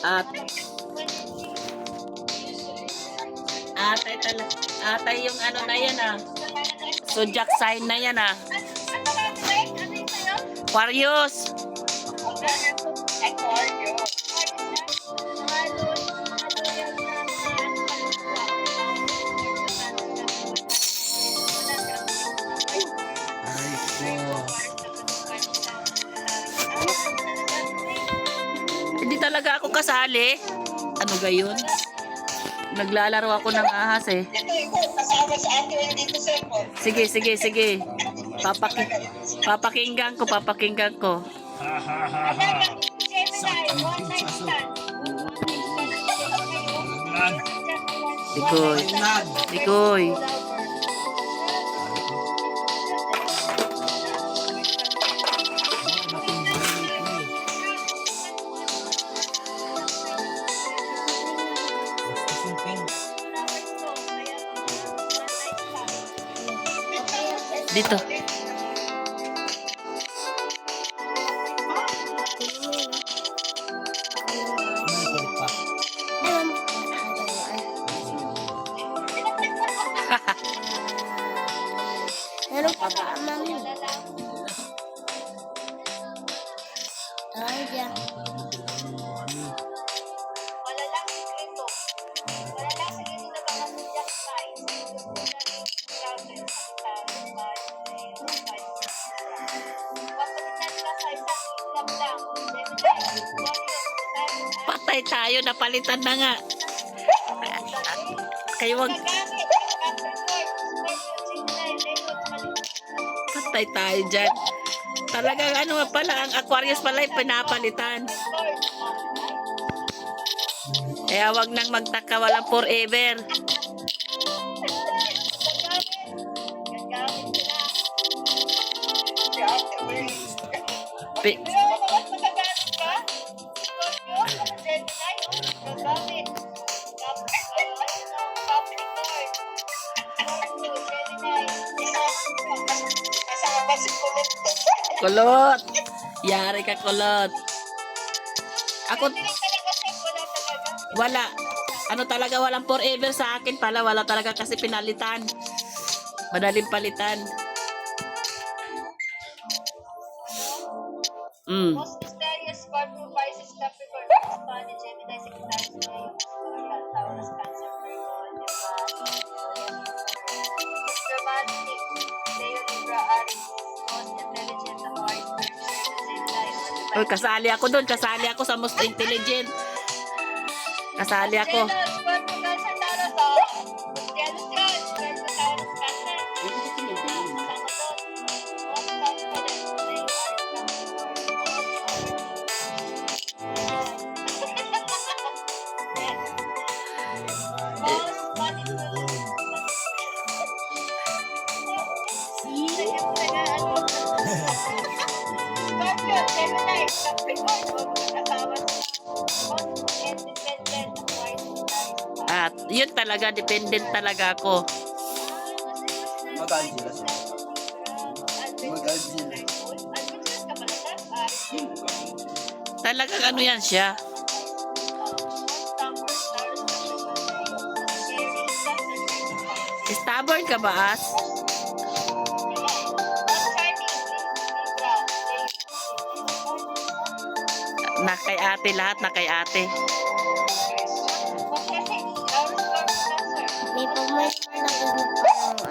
At atay yung ano na yan ah. Zodiac sign na yan ah. Aquarius. Hindi talaga ako kasali. Ano gayon? Naglalaro ako ng ahas eh. Sige. Papakinggan ko. Dikoy. Dito. Meron pa ba, mami? Ay, diyan. Wala lang sikreto na baka zodiac sign. Patay tayo, napalitan na nga. Kayo wag patay tayo dyan. Talagang ano pala, ang Aquarius pala ay pinapalitan. Kaya wag nang magtaka, walang forever. Kulot. Yari ka, kulot. Ako wala. Ano talaga, walang forever sa akin pala. Wala talaga kasi pinalitan. Madaling palitan. Most mysterious Scorpio, Pisces, Capricorn, Spanish, Gemini, Sagittarius, Leo, Scorpio, Taurus, Cancer, Virgo, Romantic, Leo, Libra, Aries, most intelligent, Aquarius, Gemini, Oy, kasali ako doon. Kasali ako sa most intelligent. Kasali ako. Scorpio, Cancer, Taurus, Jealous yan, Scorpio, Taurus, Cancer. At yun talaga, dependent talaga ako. Talagang ano yan siya. Stubborn ka ba, As? Na kay ate lahat, na kay ate. May pagmay nakinig ko ng ano,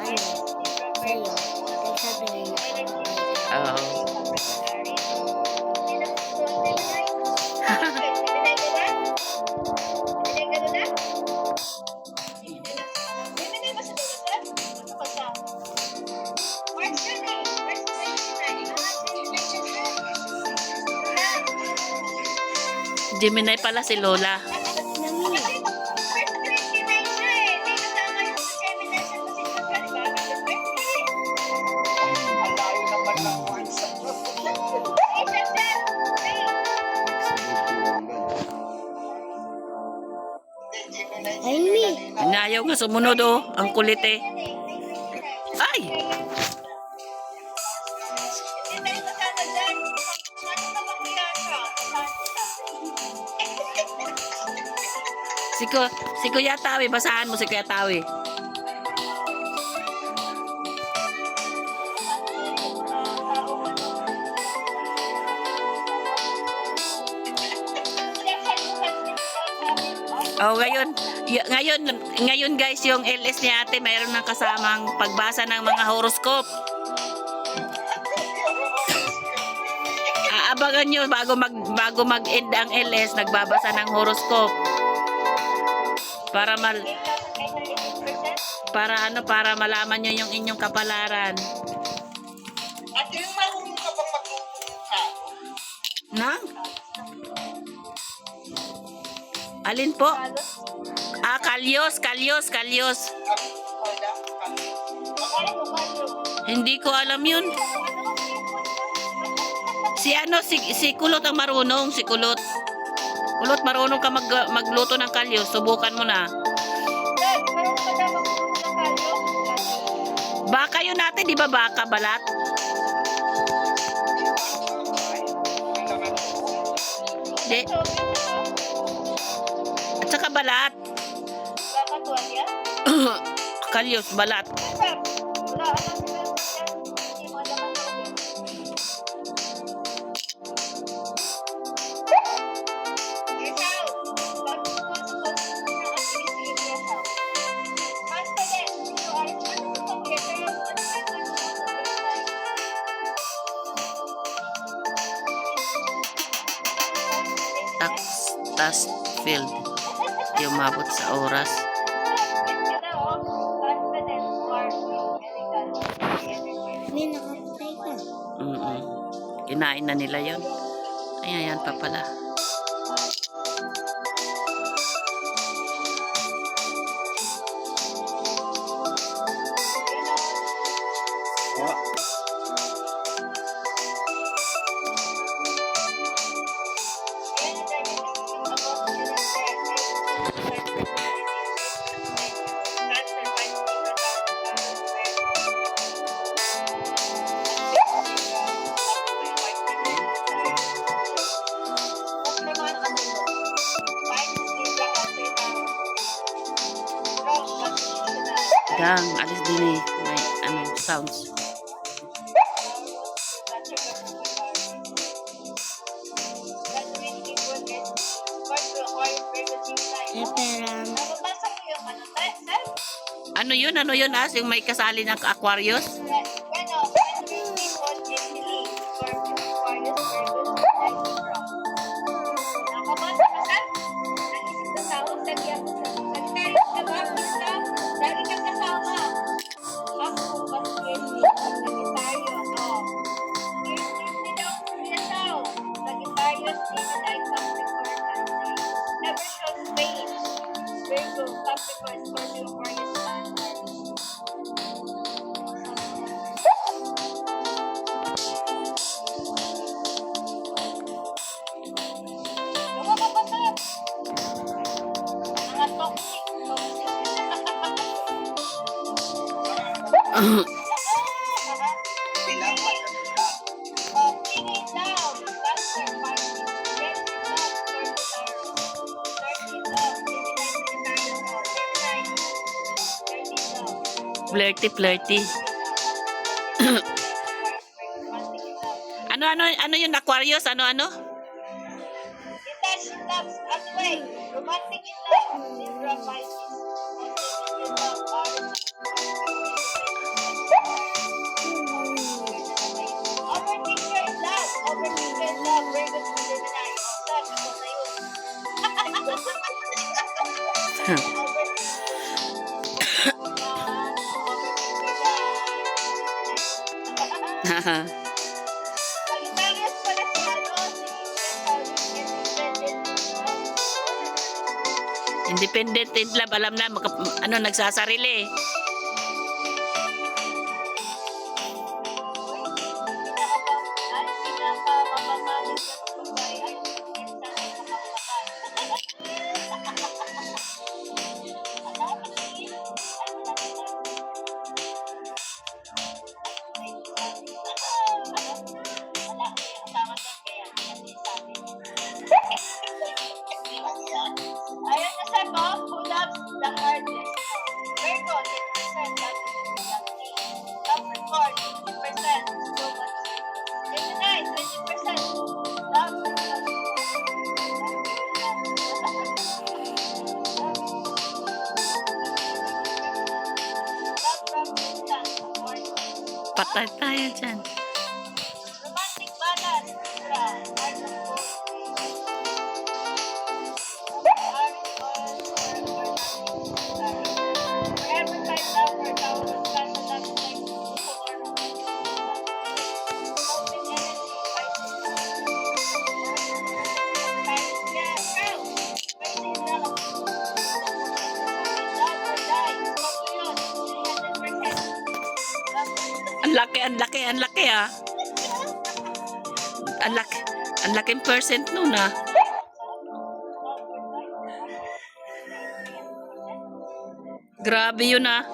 sa'yo. Sabihin niya. Oo. Gemini pala si Lola. Ay, mi. Inayaw nga sumunod oh. Ang kulit eh. Ay! Si Kuya Tawi, basahan mo si Kuya Tawi. Oh, ngayon guys, yung LS ni ate mayroon ng kasamang pagbasa ng mga horoscope. Aabangan nyo bago mag-end ang LS, nagbabasa ng horoscope. Para para malaman nyo yung inyong kapalaran. At yung marunong ka bang magluto? Nang? Alin po? Kalyos. Hindi ko alam yun. Si Kulot ang marunong, si Kulot. Kulot, marunong ka magluto ng kalyos. Subukan mo na. Baka yun natin, di ba baka, balat? Di. At saka balat. Kalyos, balat. Task field. Di umabot sa oras. May nakapatay ka. Kinain na nila yun. Ayan pa pala. Dang, alis din eh. May sounds. Ano yun? Yung may kasali ng Aquarius? Flirty. Ano yung Aquarius? Ano? Detached loves at way. Romantic in love. Libra Pisces. Overthinker in love. Virgo Gemini. Sabi ko na yun. Sagittarius pala si Independent in love. Alam na, nagsasarili. Ayan na sa ko. Patay tayo dyan. Romantic balance. Libra. Art of gold. Forever time lover. Taurus. Cancer love like color. Open energy. Pisces. Yeah, girl. Crazy love. Love or die. Scorpio. 300%. Ang laki, ang laki, ang laki ah. Ang laking percent nun ah. Grabe yun ah.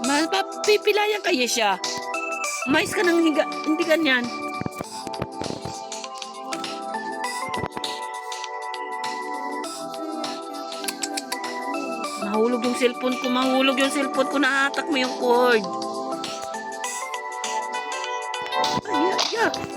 Mapipilayan kayo siya. Mais ka ng higa, hindi ganyan. Mahulog yung cellphone ko, nahatak mo yung cord. Ay, ay, ay.